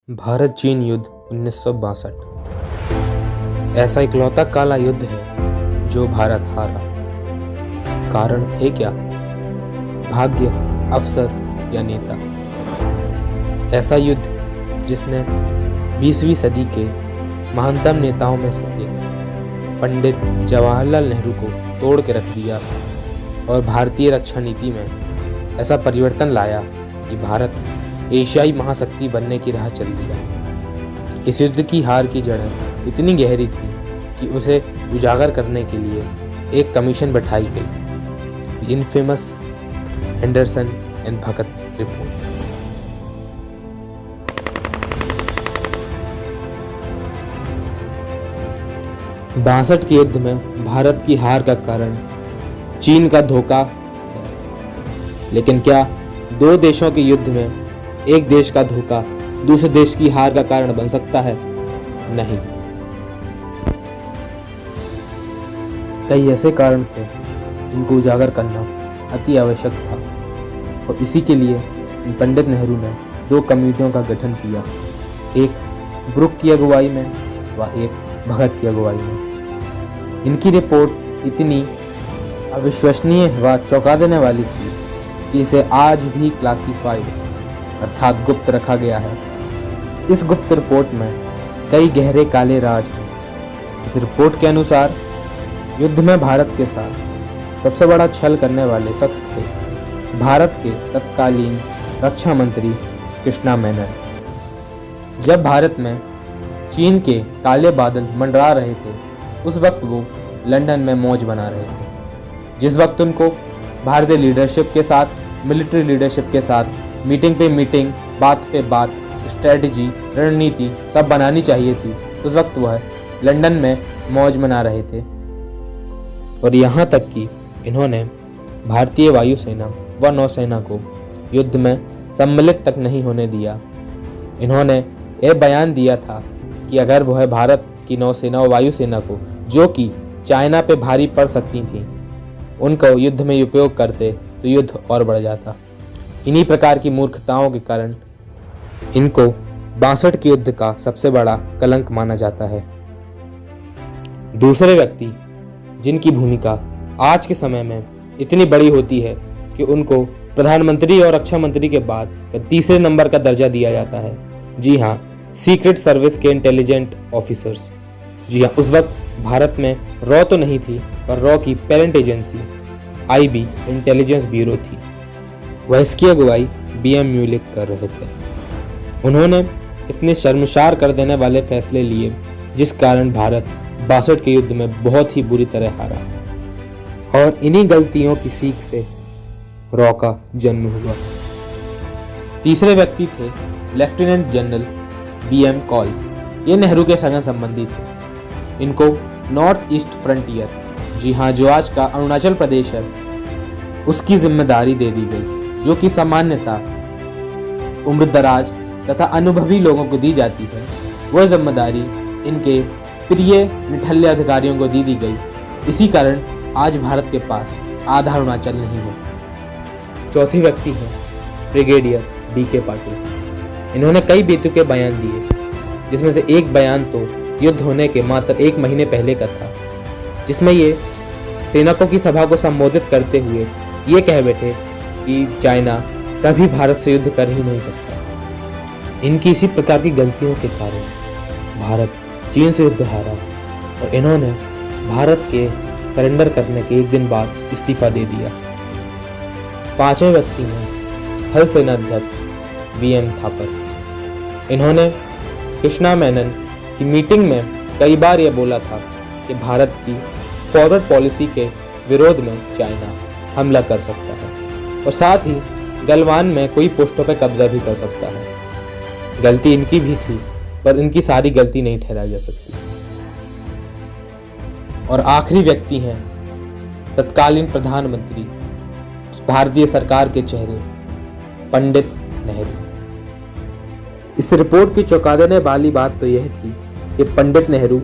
भारत चीन युद्ध 1962 ऐसा इकलौता काला युद्ध है जो भारत हारा। कारण थे क्या? भाग्य, अवसर या नेता? ऐसा युद्ध जिसने 20वीं सदी के महानतम नेताओं में से एक पंडित जवाहरलाल नेहरू को तोड़ के रख दिया और भारतीय रक्षा नीति में ऐसा परिवर्तन लाया कि भारत एशियाई महाशक्ति बनने की राह चल दिया। इस युद्ध की हार की जड़ें इतनी गहरी थी कि उसे उजागर करने के लिए एक कमीशन बैठाई गई, the infamous Henderson and Bhagat report. बासठ के युद्ध में भारत की हार का कारण चीन का धोखा है। लेकिन क्या दो देशों के युद्ध में एक देश का धोखा दूसरे देश की हार का कारण बन सकता है? नहीं। कई ऐसे कारण थे जिनको उजागर करना अति आवश्यक था और इसी के लिए पंडित नेहरू ने दो कमेटियों का गठन किया, एक ब्रुक की अगुवाई में व एक भगत की अगुवाई में। इनकी रिपोर्ट इतनी अविश्वसनीय व चौंका देने वाली थी कि इसे आज भी क्लासिफाइड अर्थात गुप्त रखा गया है। इस गुप्त रिपोर्ट में कई गहरे काले राज हैं। इस रिपोर्ट के अनुसार युद्ध में भारत के साथ सबसे बड़ा छल करने वाले शख्स थे भारत के तत्कालीन रक्षा मंत्री कृष्णा मेनन। जब भारत में चीन के काले बादल मंडरा रहे थे उस वक्त वो लंदन में मौज बना रहे थे। जिस वक्त उनको भारतीय लीडरशिप के साथ, मिलिट्री लीडरशिप के साथ मीटिंग पे मीटिंग, बात पे बात, स्ट्रेटजी, रणनीति सब बनानी चाहिए थी, उस वक्त वह लंदन में मौज मना रहे थे। और यहाँ तक कि इन्होंने भारतीय वायुसेना व नौसेना को युद्ध में सम्मिलित तक नहीं होने दिया। इन्होंने यह बयान दिया था कि अगर वह भारत की नौसेना और वायुसेना को, जो कि चाइना पे भारी पड़ सकती थी, उनको युद्ध में उपयोग करते तो युद्ध और बढ़ जाता। इन्हीं प्रकार की मूर्खताओं के कारण इनको 62 के युद्ध का सबसे बड़ा कलंक माना जाता है। दूसरे व्यक्ति जिनकी भूमिका आज के समय में इतनी बड़ी होती है कि उनको प्रधानमंत्री और रक्षा मंत्री के बाद तीसरे नंबर का दर्जा दिया जाता है। जी हाँ, सीक्रेट सर्विस के इंटेलिजेंट ऑफिसर्स। जी हाँ, उस वक्त भारत में रॉ तो नहीं थी, पर रॉ की parent agency IB intelligence bureau थी। वह इसकी अगुवाई BM म्यूलिक कर रहे थे। उन्होंने इतने शर्मसार कर देने वाले फैसले लिए जिस कारण भारत 62 के युद्ध में बहुत ही बुरी तरह हारा। और इन्हीं गलतियों की सीख से रॉ का जन्म हुआ। तीसरे व्यक्ति थे लेफ्टिनेंट जनरल BM कॉल। ये नेहरू के सगे संबंधी थे। इनको नॉर्थ ईस्ट फ्रंटियर, जी हाँ, जो आज का अरुणाचल प्रदेश है, उसकी जिम्मेदारी दे दी गई, जो कि सामान्यतः उम्रदराज तथा अनुभवी लोगों को दी जाती है। वह जिम्मेदारी इनके प्रिय निठल्ले अधिकारियों को दी गई। इसी कारण आज भारत के पास आधा अरुणाचल नहीं है। चौथे व्यक्ति हैं ब्रिगेडियर DK पाटिल। इन्होंने कई बेतुके बयान दिए, जिसमें से एक बयान तो युद्ध होने के मात्र 1 महीने पहले का था, जिसमें ये सैनिकों की सभा को संबोधित करते हुए ये कह बैठे कि चाइना कभी भारत से युद्ध कर ही नहीं सकता। इनकी इसी प्रकार की गलतियों के कारण भारत चीन से युद्ध हारा और इन्होंने भारत के सरेंडर करने के 1 दिन बाद इस्तीफा दे दिया। पांचवें व्यक्ति हैं थल सेनाध्यक्ष VM थापर। इन्होंने कृष्णा मेनन की मीटिंग में कई बार यह बोला था कि भारत की फॉरवर्ड पॉलिसी के विरोध में चाइना हमला कर सकता है और साथ ही गलवान में कोई पोस्टों पर कब्जा भी कर सकता है। गलती इनकी भी थी, पर इनकी सारी गलती नहीं ठहराई जा सकती। और आखिरी व्यक्ति हैं तत्कालीन प्रधानमंत्री, भारतीय सरकार के चेहरे, पंडित नेहरू। इस रिपोर्ट की चौंका देने वाली बात तो यह थी कि पंडित नेहरू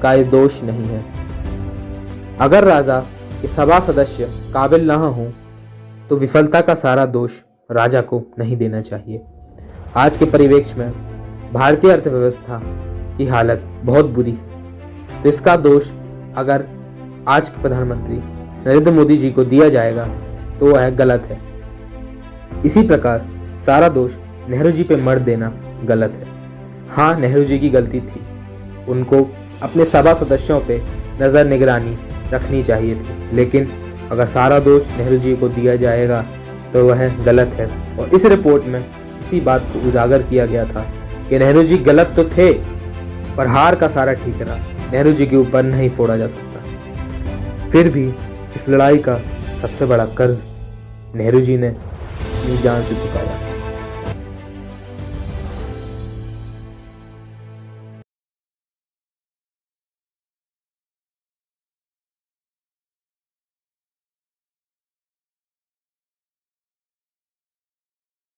का ये दोष नहीं है। अगर राजा के सभा सदस्य काबिल न हों तो विफलता का सारा दोष राजा को नहीं देना चाहिए। आज के परिवेश में भारतीय अर्थव्यवस्था की हालत बहुत बुरी है। तो इसका दोष अगर आज के प्रधानमंत्री नरेंद्र मोदी जी को दिया जाएगा तो वह गलत है। इसी प्रकार सारा दोष नेहरू जी पे मढ़ देना गलत है। हाँ, नेहरू जी की गलती थी, उनको अपने सभा सदस्यों पे नज़र निगरानी रखनी चाहिए थी, लेकिन अगर सारा दोष नेहरू जी को दिया जाएगा तो वह गलत है। और इस रिपोर्ट में इसी बात को उजागर किया गया था कि नेहरू जी गलत तो थे, पर हार का सारा ठीकरा नेहरू जी के ऊपर नहीं फोड़ा जा सकता। फिर भी इस लड़ाई का सबसे बड़ा कर्ज नेहरू जी ने अपनी जान से चुकाया।